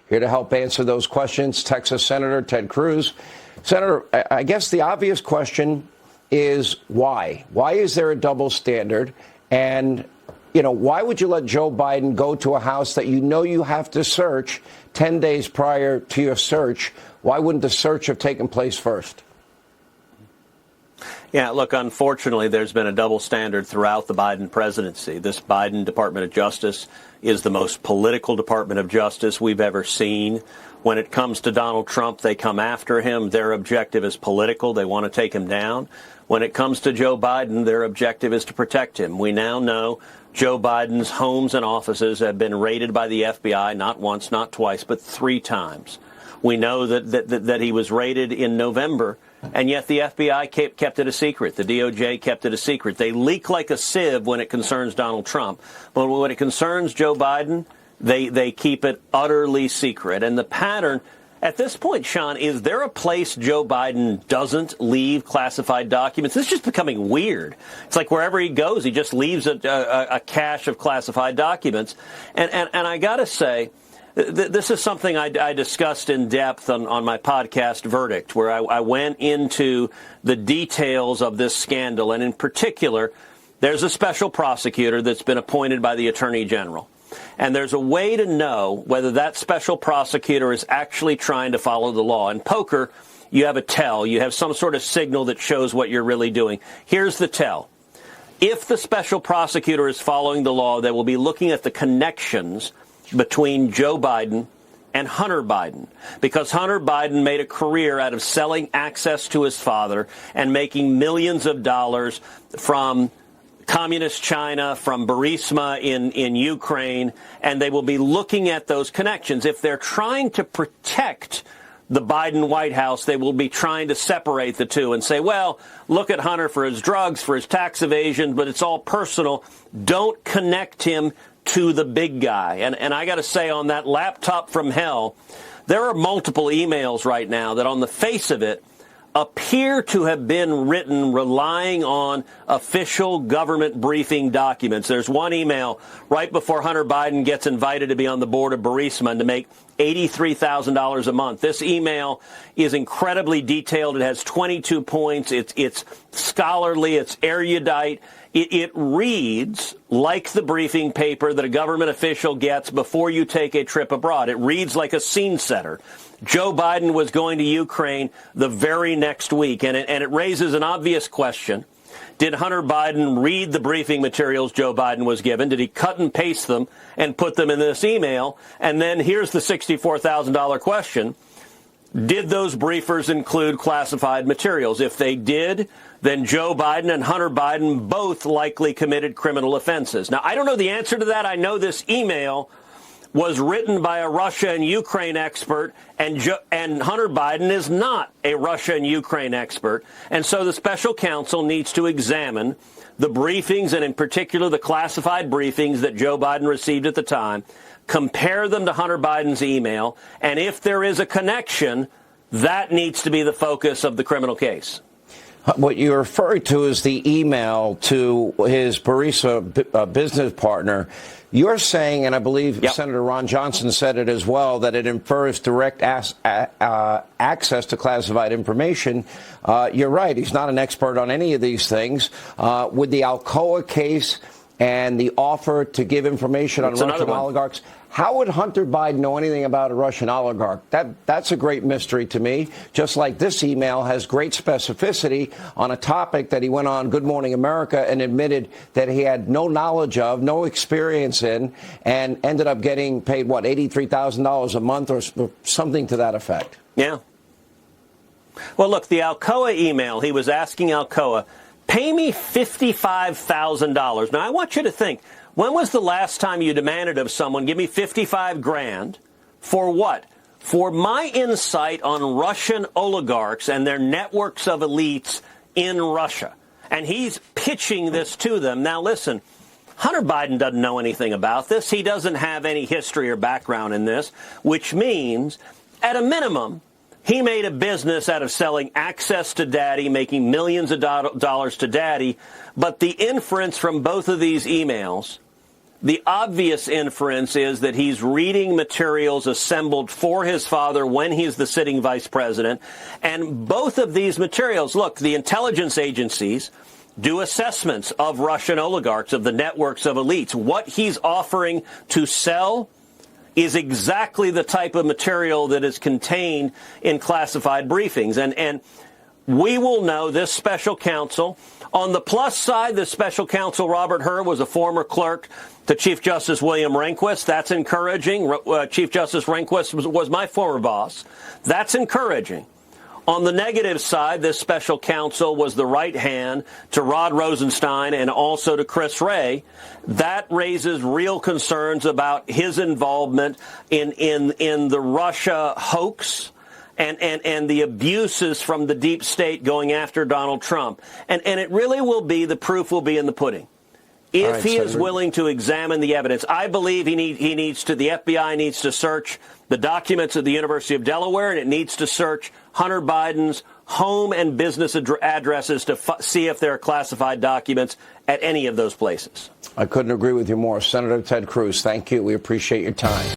Here to help answer those questions, Texas Senator Ted Cruz. Senator, I guess the obvious question is why? Why is there a double standard? And, why would you let Joe Biden go to a house that you have to search 10 days prior to your search? Why wouldn't the search have taken place first? Yeah, look, unfortunately, there's been a double standard throughout the Biden presidency. This Biden Department of Justice is the most political Department of Justice we've ever seen. When it comes to Donald Trump, they come after him. Their objective is political. They want to take him down. When it comes to Joe Biden, their objective is to protect him. We now know Joe Biden's homes and offices have been raided by the FBI, not once, not twice, but 3 times. We know that he was raided in November, and yet the FBI kept it a secret. The DOJ kept it a secret. They leak like a sieve when it concerns Donald Trump. But when it concerns Joe Biden, they keep it utterly secret. And the pattern, at this point, Sean, is there a place Joe Biden doesn't leave classified documents? This is just becoming weird. It's like wherever he goes, he just leaves a cache of classified documents. And I got to say, this is something I discussed in depth on my podcast, Verdict, where I went into the details of this scandal. And in particular, there's a special prosecutor that's been appointed by the Attorney General. And there's a way to know whether that special prosecutor is actually trying to follow the law. In poker, you have a tell. You have some sort of signal that shows what you're really doing. Here's the tell. If the special prosecutor is following the law, they will be looking at the connections between Joe Biden and Hunter Biden, because Hunter Biden made a career out of selling access to his father and making millions of dollars from Communist China, from Burisma in Ukraine, and they will be looking at those connections. If they're trying to protect the Biden White House, they will be trying to separate the two and say, well, look at Hunter for his drugs, for his tax evasion, but it's all personal. Don't connect him to the big guy. And I got to say, on that laptop from hell, there are multiple emails right now that on the face of it appear to have been written relying on official government briefing documents. There's one email right before Hunter Biden gets invited to be on the board of Burisma and to make $83,000 a month. This email is incredibly detailed. It has 22 points. It's scholarly. It's erudite. It reads like the briefing paper that a government official gets before you take a trip abroad. It reads like a scene setter. Joe Biden was going to Ukraine the very next week, and it raises an obvious question. Did Hunter Biden read the briefing materials Joe Biden was given? Did he cut and paste them and put them in this email? And then here's the $64,000 question. Did those briefers include classified materials? If they did, then Joe Biden and Hunter Biden both likely committed criminal offenses. Now, I don't know the answer to that. I know this email was written by a Russia and Ukraine expert, and Hunter Biden is not a Russia and Ukraine expert. And so the special counsel needs to examine the briefings, and in particular the classified briefings that Joe Biden received at the time, compare them to Hunter Biden's email, and if there is a connection, that needs to be the focus of the criminal case. What you're referring to is the email to his Burisma business partner. You're saying, and I believe Senator Ron Johnson said it as well, that it infers direct access to classified information. You're right. He's not an expert on any of these things. With the Alcoa case and the offer to give information on Russian oligarchs, how would Hunter Biden know anything about a Russian oligarch? That's a great mystery to me, just like this email has great specificity on a topic that he went on Good Morning America and admitted that he had no knowledge of, no experience in, and ended up getting paid, what, $83,000 a month or something to that effect. Yeah. Well, look, the Alcoa email, he was asking Alcoa, pay me $55,000. Now, I want you to think, when was the last time you demanded of someone, give me $55,000 for what? For my insight on Russian oligarchs and their networks of elites in Russia. And he's pitching this to them. Now, listen, Hunter Biden doesn't know anything about this. He doesn't have any history or background in this, which means, at a minimum, he made a business out of selling access to Daddy, making millions of dollars to Daddy. But the inference from both of these emails The obvious inference is that he's reading materials assembled for his father when he's the sitting vice president. And both of these materials, look, the intelligence agencies do assessments of Russian oligarchs, of the networks of elites. What he's offering to sell is exactly the type of material that is contained in classified briefings. And we will know, this special counsel. On the plus side, the special counsel, Robert Hur, was a former clerk to Chief Justice William Rehnquist. That's encouraging. Chief Justice Rehnquist was my former boss. That's encouraging. On the negative side, this special counsel was the right hand to Rod Rosenstein and also to Chris Wray. That raises real concerns about his involvement in the Russia hoax and the abuses from the deep state going after Donald Trump. And it really will be, the proof will be in the pudding. If he is willing to examine the evidence, I believe the FBI needs to search the documents at the University of Delaware, and it needs to search Hunter Biden's home and business addresses to see if there are classified documents at any of those places. I couldn't agree with you more. Senator Ted Cruz, thank you. We appreciate your time.